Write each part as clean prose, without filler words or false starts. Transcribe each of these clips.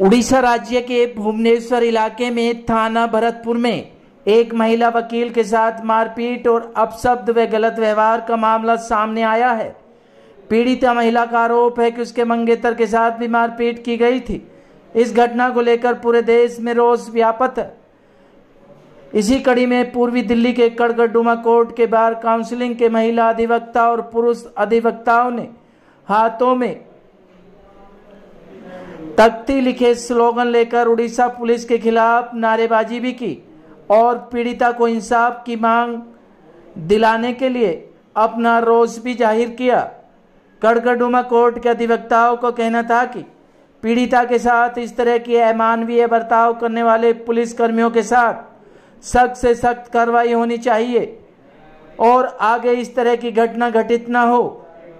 उड़ीसा राज्य के भुवनेश्वर इलाके में थाना भरतपुर में एक महिला वकील के साथ मारपीट और अपशब्द व गलत व्यवहार का मामला सामने आया है। पीड़िता महिला का आरोप है कि उसके मंगेतर के साथ भी मारपीट की गई थी। इस घटना को लेकर पूरे देश में रोष व्याप्त है। इसी कड़ी में पूर्वी दिल्ली के कड़गड़डुमा कोर्ट के बार काउंसिलिंग के महिला अधिवक्ता और पुरुष अधिवक्ताओं ने हाथों में तख्ती लिखे स्लोगन लेकर उड़ीसा पुलिस के खिलाफ नारेबाजी भी की और पीड़िता को इंसाफ की मांग दिलाने के लिए अपना रोष भी जाहिर किया। कड़गड़डुमा कोर्ट के अधिवक्ताओं को कहना था कि पीड़िता के साथ इस तरह की अमानवीय बर्ताव करने वाले पुलिस कर्मियों के साथ सख्त से सख्त कार्रवाई होनी चाहिए और आगे इस तरह की घटना घटित न हो,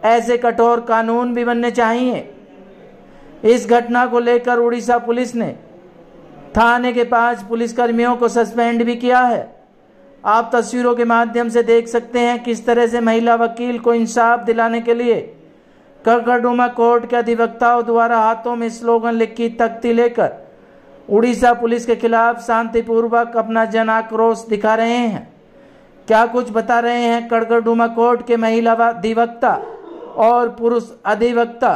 ऐसे कठोर कानून भी बनने चाहिए। इस घटना को लेकर उड़ीसा पुलिस ने थाने के 5 पुलिसकर्मियों को सस्पेंड भी किया है। आप तस्वीरों के माध्यम से देख सकते हैं किस तरह से महिला वकील को इंसाफ दिलाने के लिए कड़गड़डुमा कोर्ट के अधिवक्ताओं द्वारा हाथों में स्लोगन लिखी तख्ती लेकर उड़ीसा पुलिस के खिलाफ शांतिपूर्वक अपना जन आक्रोश दिखा रहे हैं। क्या कुछ बता रहे हैं कड़गड़डुमा कोर्ट के महिला अधिवक्ता और पुरुष अधिवक्ता,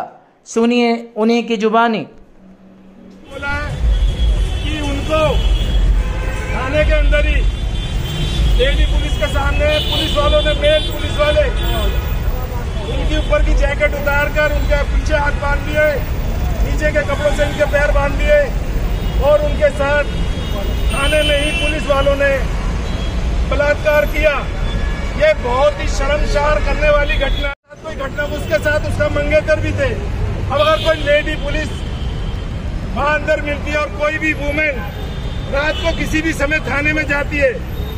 सुनिए उन्हीं की जुबानी। बोला कि उनको थाने के अंदर ही लेडी पुलिस के सामने पुलिस वालों ने, मेल पुलिस वाले उनके ऊपर की जैकेट उतार कर उनके पीछे हाथ बांध दिए, नीचे के कपड़ों से उनके पैर बांध दिए और उनके साथ थाने में ही पुलिस वालों ने बलात्कार किया। ये बहुत ही शर्मसार करने वाली घटना। कोई घटना उसके साथ उसका मंगेतर भी थे। अब अगर कोई लेडी पुलिस वहां अंदर मिलती है और कोई भी वुमेन रात को किसी भी समय थाने में जाती है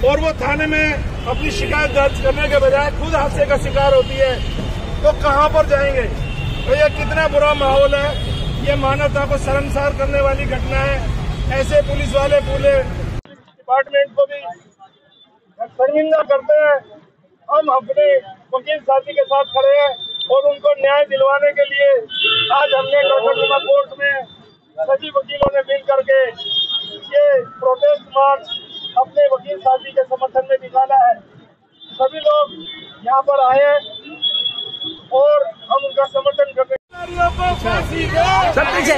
और वो थाने में अपनी शिकायत दर्ज करने के बजाय खुद हादसे का शिकार होती है, तो कहां पर जाएंगे? तो ये कितना बुरा माहौल है। ये मानवता को शर्मसार करने वाली घटना है। ऐसे पुलिस वाले पूरे डिपार्टमेंट को भी शर्मिंदा करते हैं। हम अपने वकील साथी के साथ खड़े हैं और उनको न्याय दिलवाने के लिए आज हमने कड़गड़डुमा कोर्ट में सभी वकीलों ने मिल करके ये प्रोटेस्ट मार्च अपने वकील साथी के समर्थन में निकाला है। सभी लोग यहाँ पर आए हैं और हम उनका समर्थन करते हैं। सब पीछे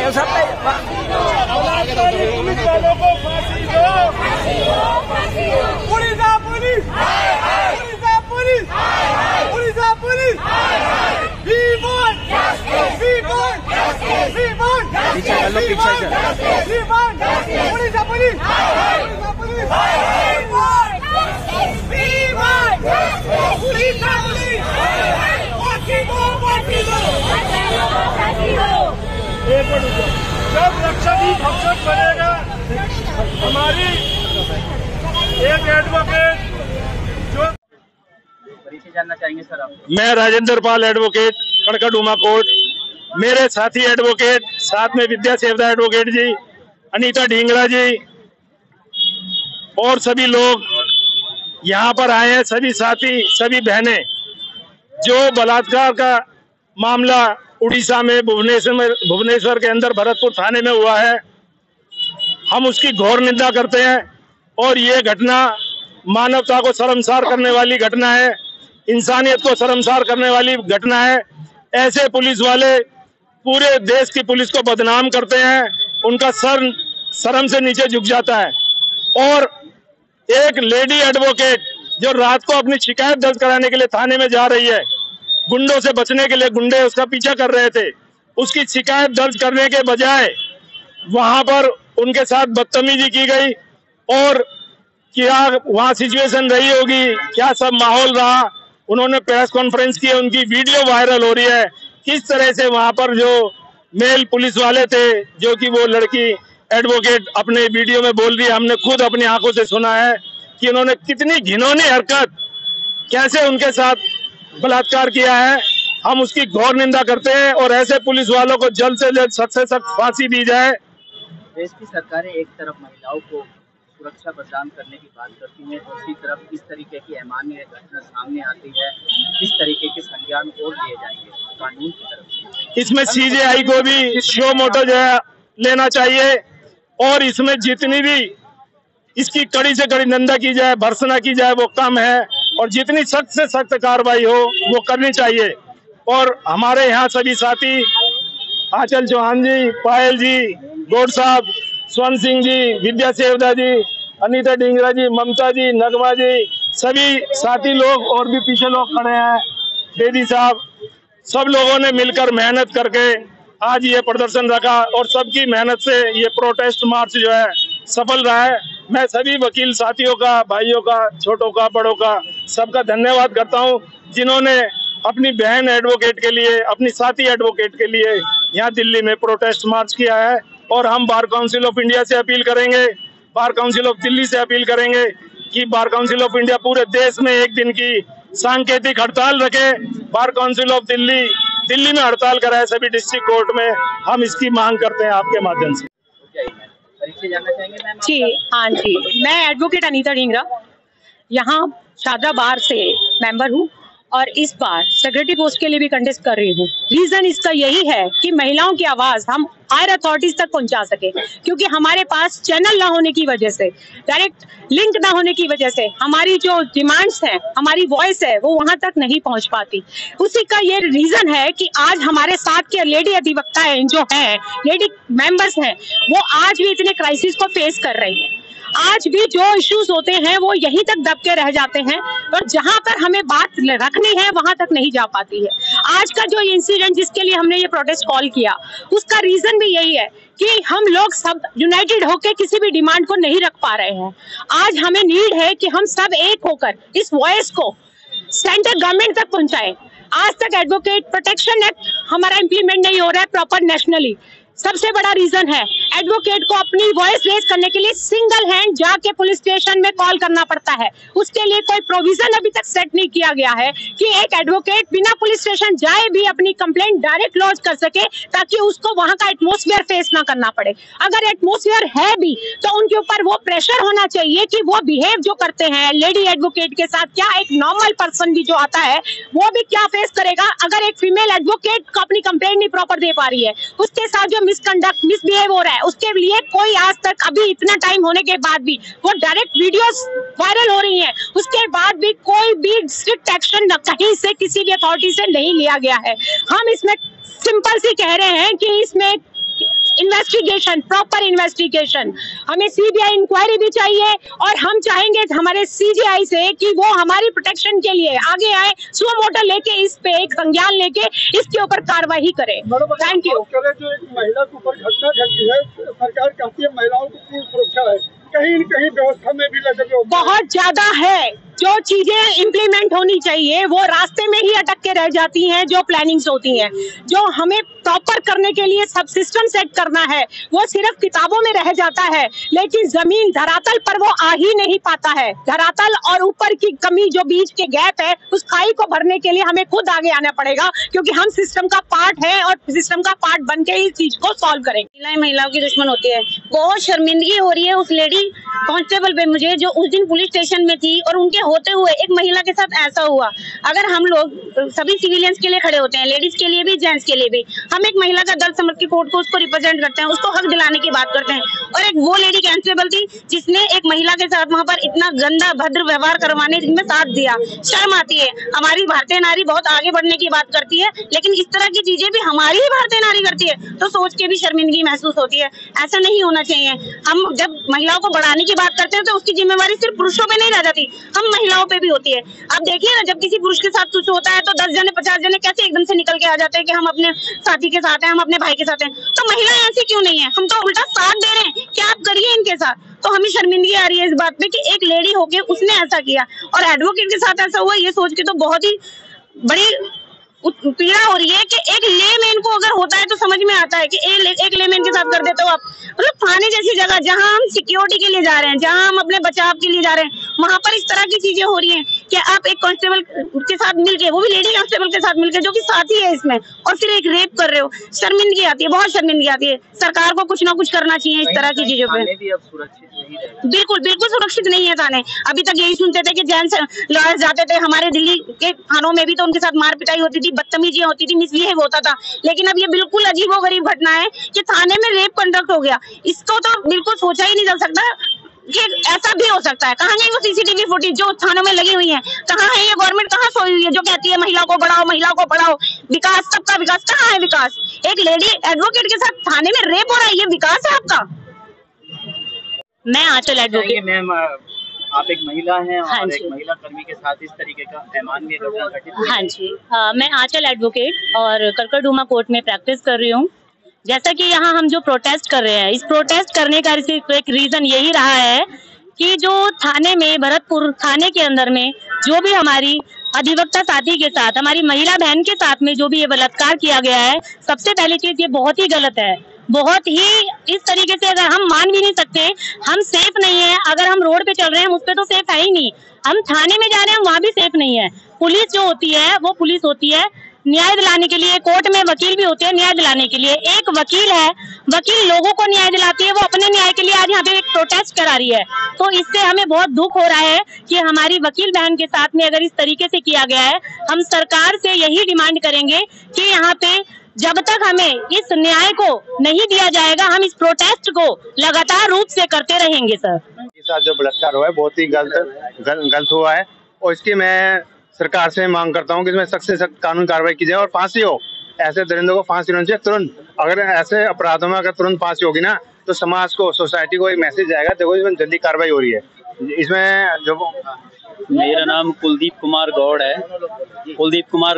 पुलिस वालों को फांसी दो। Orissa police, Orissa police, Orissa police, We want justice, we want justice, we want justice, we want justice, we want justice, Orissa police, Orissa police, we want justice, we want justice, Orissa police, फांसी दो, फांसी दो, फांसी दो। एक मिनट, जब रक्षक भक्षक बनेगा, हमारी एक एडवोकेट जो जानना चाहेंगे सर आप। मैं राजेंद्र पाल एडवोकेट, कड़गड़डुमा कोर्ट। मेरे साथी एडवोकेट, साथ में विद्या सेवदा एडवोकेट जी, अनीता ढींगरा जी और सभी लोग यहाँ पर आए हैं। सभी साथी, सभी बहनें। जो बलात्कार का मामला उड़ीसा में भुवनेश्वर के अंदर भरतपुर थाने में हुआ है, हम उसकी घोर निंदा करते हैं और ये घटना मानवता को शर्मसार करने वाली घटना है, इंसानियत को शर्मसार करने वाली घटना है। ऐसे पुलिस वाले पूरे देश की पुलिस को बदनाम करते हैं, उनका सर शर्म से नीचे झुक जाता है। और एक लेडी एडवोकेट जो रात को अपनी शिकायत दर्ज कराने के लिए थाने में जा रही है, गुंडों से बचने के लिए गुंडे उसका पीछा कर रहे थे, उसकी शिकायत दर्ज करने के बजाय वहां पर उनके साथ बदतमीजी की गई। और क्या वहां सिचुएशन रही होगी, क्या सब माहौल रहा। उन्होंने प्रेस कॉन्फ्रेंस की, उनकी वीडियो वायरल हो रही है किस तरह से वहां पर जो मेल पुलिस वाले थे, जो कि वो लड़की एडवोकेट अपने वीडियो में बोल रही है, हमने खुद अपनी आंखों से सुना है कि उन्होंने कितनी घिनौनी हरकत, कैसे उनके साथ बलात्कार किया है। हम उसकी घोर निंदा करते हैं और ऐसे पुलिस वालों को जल्द से जल्द सख्त से सख्त फांसी दी जाए। देश की सरकारें एक तरफ महिलाओं को सुरक्षा प्रदान करने की बात करती है, दूसरी तरफ इस तरीके की अमानवीय घटना सामने आती है, किस तरीके के संज्ञान और लिए जाएंगे कानून की तरफ? इसमें सीजेआई को भी शो मोटो जो है लेना चाहिए और इसमें जितनी भी इसकी कड़ी से कड़ी निंदा की जाए, भर्त्सना की जाए, वो कम है और जितनी सख्त से सख्त कार्रवाई हो वो करनी चाहिए। और हमारे यहाँ सभी साथी आंचल चौहान जी, पायल जी, गौड़ साहब, स्वर्ण सिंह जी, विद्या सेवदा जी, अनीता डिंगरा जी, ममता जी, नगमा जी, सभी साथी लोग और भी पीछे लोग खड़े हैं, बेदी साहब, सब लोगों ने मिलकर मेहनत करके आज ये प्रदर्शन रखा और सबकी मेहनत से ये प्रोटेस्ट मार्च जो है सफल रहा है। मैं सभी वकील साथियों का, भाइयों का, छोटों का, बड़ों का, सबका धन्यवाद करता हूं जिन्होंने अपनी बहन एडवोकेट के लिए, अपनी साथी एडवोकेट के लिए यहाँ दिल्ली में प्रोटेस्ट मार्च किया है। और हम बार काउंसिल ऑफ इंडिया से अपील करेंगे, बार काउंसिल ऑफ दिल्ली से अपील करेंगे कि बार काउंसिल ऑफ इंडिया पूरे देश में एक दिन की सांकेतिक हड़ताल रखे। बार काउंसिल ऑफ दिल्ली में हड़ताल कराए सभी डिस्ट्रिक्ट कोर्ट में। हम इसकी मांग करते हैं आपके माध्यम से। जानना चाहेंगे मैम? जी हाँ जी, मैं एडवोकेट अनीता डिंगरा यहाँ शारदा बार से मेंबर हूँ और इस बार सेक्रेटरी पोस्ट के लिए भी कंटेस्ट कर रही हूँ। रीजन इसका यही है कि महिलाओं की आवाज हम हायर अथॉरिटीज तक पहुंचा सके, क्योंकि हमारे पास चैनल ना होने की वजह से, डायरेक्ट लिंक ना होने की वजह से हमारी जो डिमांड्स हैं, हमारी वॉइस है, वो वहां तक नहीं पहुंच पाती। उसी का ये रीजन है कि आज हमारे साथ के लेडी अधिवक्ताएं जो हैं, लेडी मेंबर्स हैं, वो आज भी इतने क्राइसिस को फेस कर रही हैं। आज भी जो इश्यूज होते हैं वो यहीं तक दब के रह जाते हैं और जहां पर हमें बात रखनी है वहां तक नहीं जा पाती है। आज का जो इंसिडेंट जिसके लिए हमने ये प्रोटेस्ट कॉल किया, उसका रीजन भी यही है कि हम लोग सब यूनाइटेड होकर किसी भी डिमांड को नहीं रख पा रहे हैं। आज हमें नीड है कि हम सब एक होकर इस वॉइस को सेंट्रल गवर्नमेंट तक पहुंचाएं। आज तक एडवोकेट प्रोटेक्शन एक्ट हमारा इम्प्लीमेंट नहीं हो रहा है प्रॉपर नेशनली। सबसे बड़ा रीजन है एडवोकेट को अपनी वॉइस रेज करने के लिए सिंगल हैंड जाके पुलिस स्टेशन में कॉल करना पड़ता है। उसके लिए कोई प्रोविजन अभी तक सेट नहीं किया गया है कि एक एडवोकेट बिना पुलिस स्टेशन जाए भी अपनी कंप्लेंट डायरेक्ट लॉन्च कर सके, ताकि उसको वहां का एटमॉस्फेयर फेस ना करना पड़े। अगर एटमॉस्फेयर है भी तो उनके ऊपर वो प्रेशर होना चाहिए कि वो बिहेव जो करते हैं लेडी एडवोकेट के साथ, क्या एक नॉर्मल पर्सन भी जो आता है वो भी क्या फेस करेगा अगर एक फीमेल एडवोकेट को अपनी कंप्लेंट नहीं प्रॉपर दे पा रही है, उसके साथ जो मिसकंडक्ट, मिसबिहेव हो रहा है, उसके लिए कोई आज तक अभी इतना टाइम होने के बाद भी वो डायरेक्ट वीडियोस वायरल हो रही हैं, उसके बाद भी कोई भी स्ट्रिक्ट एक्शन कहीं से किसी भी अथॉरिटी से नहीं लिया गया है। हम इसमें सिंपल सी कह रहे हैं कि इसमें इन्वेस्टिगेशन, प्रॉपर इन्वेस्टिगेशन, हमें सीबीआई इंक्वायरी भी चाहिए और हम चाहेंगे हमारे सीजीआई से कि वो हमारी प्रोटेक्शन के लिए आगे आए, सुओ मोटो लेके इस पे एक संज्ञान लेके इसके ऊपर कार्रवाई करे। Thank you. जो एक महिला के ऊपर घटना घटी है, सरकार कहती है महिलाओं को पूरी सुरक्षा है, कहीं न कहीं व्यवस्था में भी लगे बहुत ज्यादा है। जो चीजें इम्प्लीमेंट होनी चाहिए वो रास्ते में ही अटक के रह जाती हैं। जो प्लानिंग्स होती हैं, जो हमें प्रॉपर करने के लिए सब सिस्टम सेट करना है, वो सिर्फ किताबों में रह जाता है, लेकिन जमीन धरातल पर वो आ ही नहीं पाता है। धरातल और ऊपर की कमी, जो बीच के गैप है, उस खाई को भरने के लिए हमें खुद आगे आना पड़ेगा, क्योंकि हम सिस्टम का पार्ट है और सिस्टम का पार्ट बन के इस चीज को सॉल्व करेंगे। महिलाओं की दुश्मन होती है। बहुत शर्मिंदगी हो रही है उस लेडी कांस्टेबल पे मुझे, जो उस दिन पुलिस स्टेशन में थी और उनके होते हुए एक महिला के साथ ऐसा हुआ। अगर हम लोग सभी सिविलियंस के लिए खड़े होते हैं, लेडीज के लिए भी, जेंट्स के लिए भी, हम एक महिला का दर्द समझ के कोर्ट को उसको रिप्रेजेंट करते हैं, उसको हक दिलाने की बात करते हैं, और एक वो लेडी कांस्टेबल थी जिसने एक महिला के साथ वहां पर इतना गंदा भद्र व्यवहार करवाने में साथ दिया। शर्म आती है। हमारी भारतीय नारी बहुत आगे बढ़ने की बात करती है, लेकिन इस तरह की चीजें भी हमारी ही भारतीय नारी करती है, तो सोच के भी शर्मिंदगी महसूस होती है। ऐसा नहीं होना चाहिए। हम जब महिलाओं को बढ़ाने की बात करते हैं तो उसकी जिम्मेवारी सिर्फ पुरुषों पे नहीं रह जाती, हम महिलाओं पे भी होती है। आप देखिए ना, जब किसी पुरुष के साथ कुछ होता है तो 10 जने 50 जने कैसे एकदम से निकल के आ जाते हैं कि हम अपने साथी के साथ हैं, हम अपने भाई के साथ हैं। तो महिलाएं ऐसी क्यों नहीं है? हम तो उल्टा साथ दे रहे हैं कि आप करिए इनके साथ। तो हमें शर्मिंदगी आ रही है इस बात पे कि एक लेडी होके उसने ऐसा किया और एडवोकेट के साथ ऐसा हुआ। ये सोच के तो बहुत ही बड़ी पीड़ा हो रही है कि एक लेमैन को अगर होता है तो समझ में आता है कि एक लेमैन के साथ कर देते हो आप। मतलब थाने जैसी जगह जहां हम सिक्योरिटी के लिए जा रहे हैं, जहां हम अपने बचाव के लिए जा रहे हैं, वहां पर इस तरह की चीजें हो रही हैं कि आप एक कांस्टेबल के साथ मिलके, वो भी लेडी कांस्टेबल के साथ मिलके जो कि साथी है इसमें, और फिर एक रेप कर रहे हो। शर्मिंदगी आती है, बहुत शर्मिंदगी आती है। सरकार को कुछ ना कुछ करना चाहिए इस तरह की चीजों पे। बिल्कुल बिल्कुल सुरक्षित नहीं है थाने। अभी तक यही सुनते थे कि जेंट्स लॉयर्स जाते थे, हमारे दिल्ली के थानों में भी तो उनके साथ मार पिटाई होती थी। थी, बदतमीजियां होती थी, मिसबिहेव होता था। लेकिन अब ये बिल्कुल अजीबोगरीब घटना है कि थाने में रेप कंडक्ट हो गया। इसको तो बिल्कुल सोचा ही नहीं जा सकता कि ऐसा भी हो सकता है। कहाँ है वो सीसीटीवी फुटेज जो थानों में लगी हुई है? कहाँ है ये गवर्नमेंट, कहाँ सोई हुई है जो कहती है महिला को बढ़ाओ, महिला को पढ़ाओ, विकास, सबका विकास? कहाँ है विकास? एक लेडी एडवोकेट के साथ थाने में रेप हो रहा है, ये विकास है आपका? मैं आंचल एडवोकेट। मैम, आप एक महिला हैं हाँ और जी। एक महिला कर्मी के साथ इस तरीके का अमानवीय घटना घटित हुई। हाँ जी, मैं आंचल एडवोकेट और करकरडूमा कोर्ट में प्रैक्टिस कर रही हूँ। जैसा कि यहाँ हम जो प्रोटेस्ट कर रहे हैं, इस प्रोटेस्ट करने का एक रीजन यही रहा है कि जो थाने में, भरतपुर थाने के अंदर में जो भी हमारी अधिवक्ता साथी के साथ, हमारी महिला बहन के साथ में जो भी ये बलात्कार किया गया है, सबसे पहली चीज ये बहुत ही गलत है। बहुत ही इस तरीके से अगर हम मान भी नहीं सकते, हम सेफ नहीं है। अगर हम रोड पे चल रहे हैं, हम उस पे तो सेफ है ही नहीं, हम थाने में जा रहे हैं, वहाँ भी सेफ नहीं है। पुलिस जो होती है वो पुलिस होती है न्याय दिलाने के लिए, कोर्ट में वकील भी होते हैं न्याय दिलाने के लिए। एक वकील है, वकील लोगों को न्याय दिलाती है, वो अपने न्याय के लिए आज यहाँ पे एक प्रोटेस्ट करा रही है। तो इससे हमें बहुत दुख हो रहा है कि हमारी वकील बहन के साथ में अगर इस तरीके से किया गया है। हम सरकार से यही डिमांड करेंगे कि यहाँ पे जब तक हमें इस न्याय को नहीं दिया जाएगा, हम इस प्रोटेस्ट को लगातार रूप से करते रहेंगे। सर, के साथ जो बलात्कार हुआ है बहुत ही गलत हुआ है और इसकी मैं सरकार से मांग करता हूं कि इसमें सख्त से सख्त कानूनी कार्रवाई की जाए और फांसी हो। ऐसे दरिंदों को फांसी होनी चाहिए तुरंत। अगर ऐसे अपराधों में अगर तुरंत फांसी होगी ना, तो समाज को, सोसाइटी को एक मैसेज जाएगा, देखो इसमें जल्दी कार्रवाई हो रही है। इसमें जो मेरा नाम कुलदीप कुमार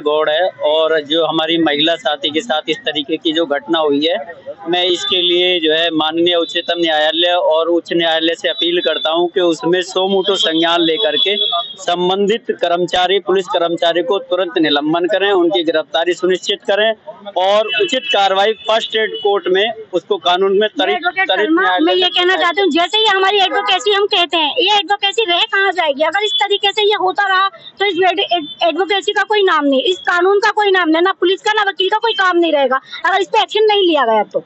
गौड़ है और जो हमारी महिला साथी के साथ इस तरीके की जो घटना हुई है, मैं इसके लिए जो है माननीय उच्चतम न्यायालय और उच्च न्यायालय से अपील करता हूं कि उसमें सोमोटो संज्ञान लेकर के संबंधित कर्मचारी, पुलिस कर्मचारी को तुरंत निलंबन करें, उनकी गिरफ्तारी सुनिश्चित करें और उचित कार्रवाई फर्स्ट एड कोर्ट में उसको कानून में मैं ये कहना चाहती हूँ, जैसे ही हमारी एडवोकेसी हम कहते हैं, ये एडवोकेसी रह कहाँ जाएगी? अगर इस तरीके से ये होता रहा तो इस एडवोकेसी का कोई नाम नहीं, इस कानून का कोई नाम नहीं, ना पुलिस का ना वकील का कोई काम नहीं रहेगा अगर इस पे एक्शन नहीं लिया गया तो।